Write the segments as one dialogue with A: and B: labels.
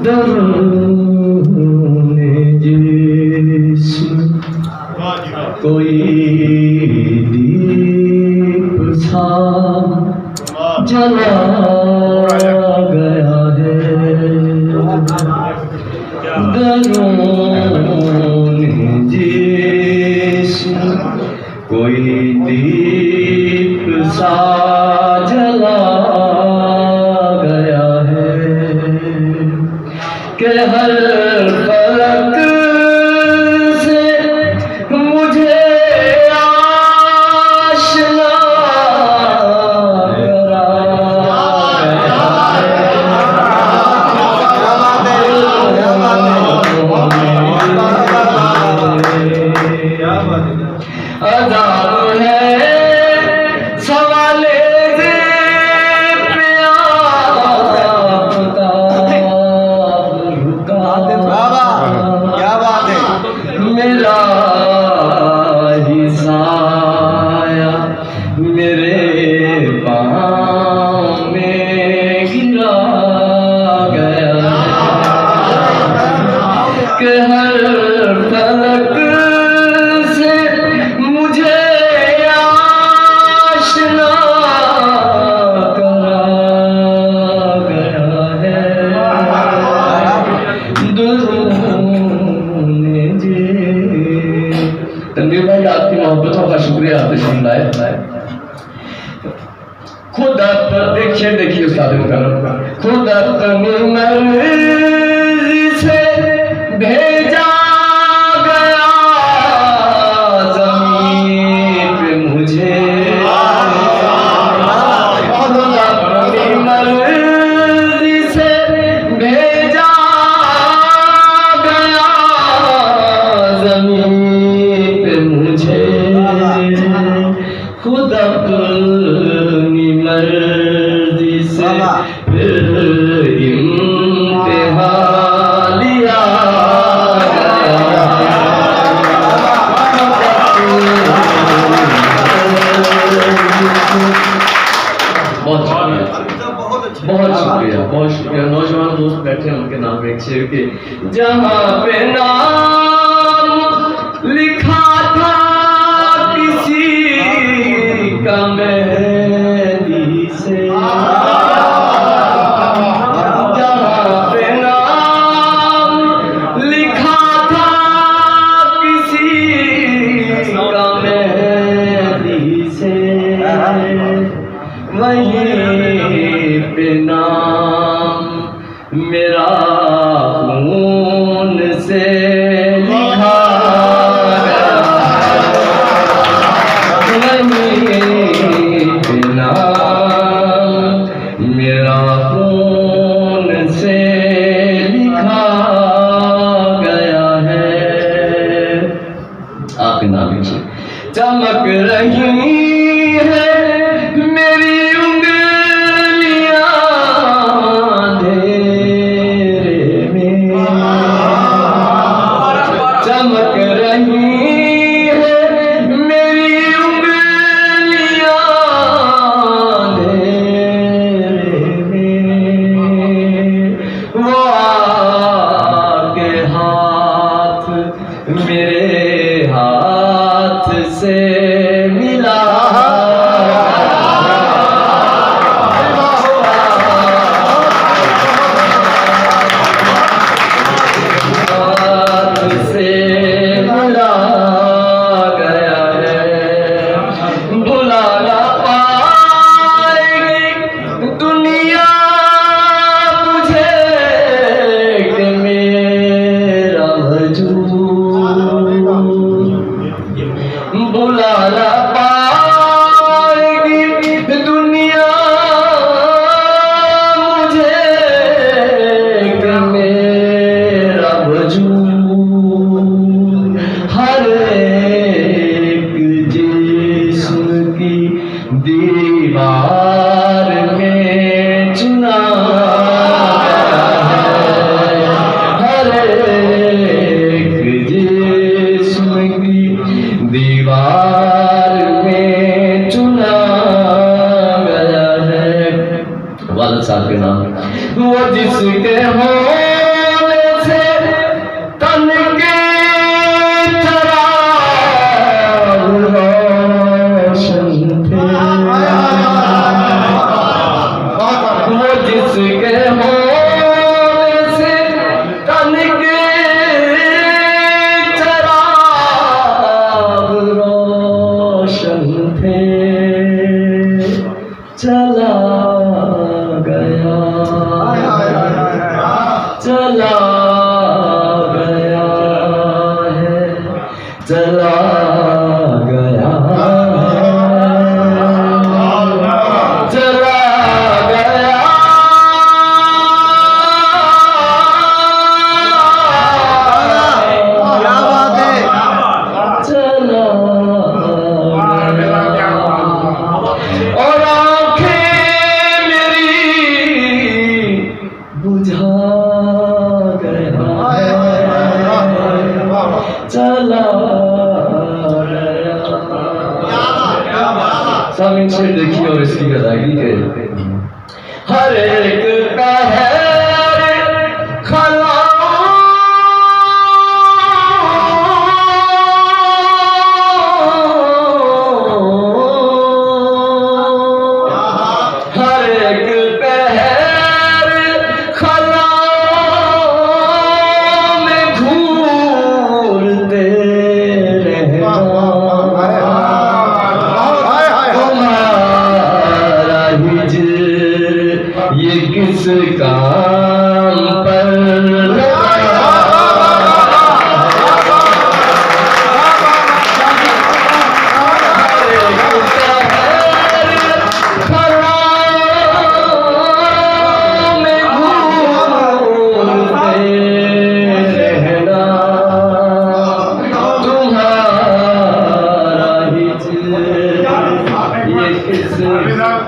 A: दरूने जिस्म कोई दीप सा जला गया है। दरूने जिस्म कोई दीप सा जला गया है कि हर फलक से मुझे आशना करा गया है। अज़ाब है सवाले मेरा ही साया मेरे पाँव में गिरा गया कि हर फलक से मुझे आशना करा गया है। तनवीर भाई आपकी मोहब्बतों का शुक्रिया आतिश है। खुद आप देखिए उस्ताद मुकर्रम खुद अपनी मर्जी से भेजा गया ज़मीन पे मुझे। खुद अपनी मर्जी से भेजा गया ज़मीन मुझे। खुद अपनी मर्जी से फिर इम्तिहान लिया बहुत शुक्रिया। नौजवान दोस्त बैठे हैं उनके नाम एक शेर के जहाँ पे नाम लिखा था किसी का मेहंदी से। जहाँ पे नाम लिखा था किसी का मेहंदी से वहीं पे नाम मेरा खून से लिखा गया। वहीं पे नाम मेरा खून से लिखा गया है। आपके नाम से चमक रही है मेरी उंगलियां अंधेरे जिसके होने से तन के चराग रोशन थे, वो जिसके होने से तन के चराग रोशन थे, चला गया, चला गया है, चला गया है, चला गया,
B: क्या बात है।
A: चला गया और आंखें मेरी बुझा गया है, चला गया। सामने शेर देखिए और इसकी अदायगी के हर एक पहर खला हर एक पहर खला में घूरते रहना, तुम्हारा हिज्र ये किस काम पर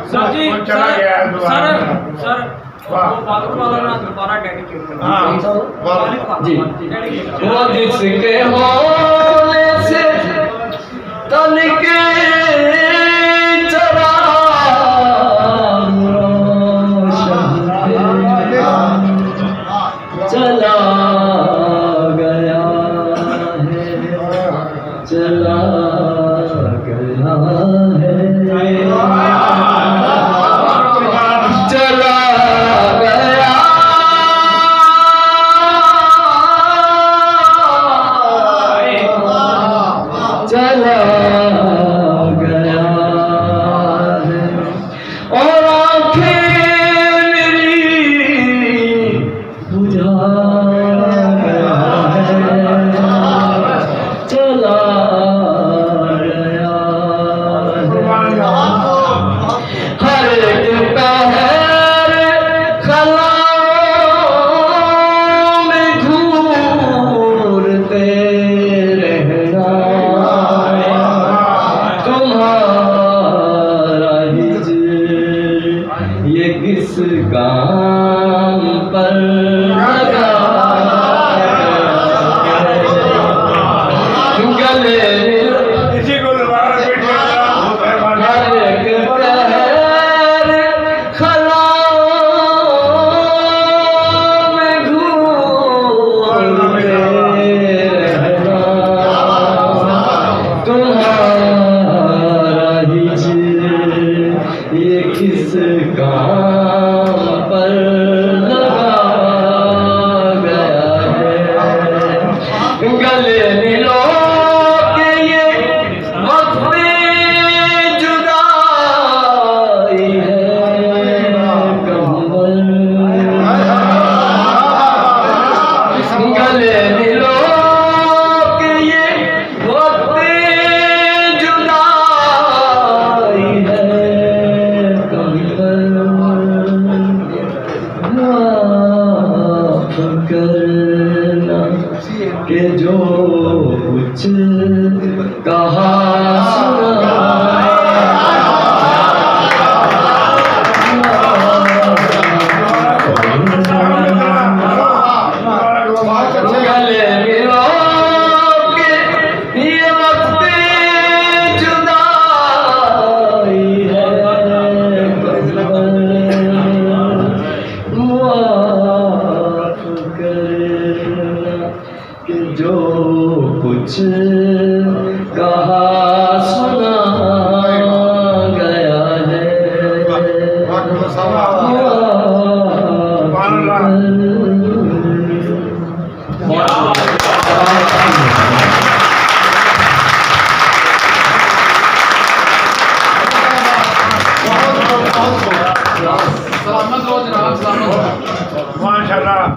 C: सर जी सर वाला ना दोबारा डेडिकेट करना
A: जी। वो जिसके होने से तन के चराग रोशन थे, चला गया है, चला गया है, चला गया, चला गया है और आंखें मेरी बुझा गया है, चला गया है। हर एक पहर खलाओं में घूरते रहना, तुम्हारा हिज्र ये किस काम पर लगा, गले
C: इसी को दोबारा रिपीट करना।
A: हर एक पहर खलाओं में घूरते रहना, तुम्हारा हिज्र ये किस काम पर लगा गया है, गले मिलो के ये वक्त जुदाई है कंबल, गले मिलो के ये वक्त जुदाई है कंबल, माफ करना के जो कुछ कहा सुना, गले मिलो के ये वक्त जुदाई है कंबल, कुछ कहा सुना गया है
C: सुभान अल्लाह।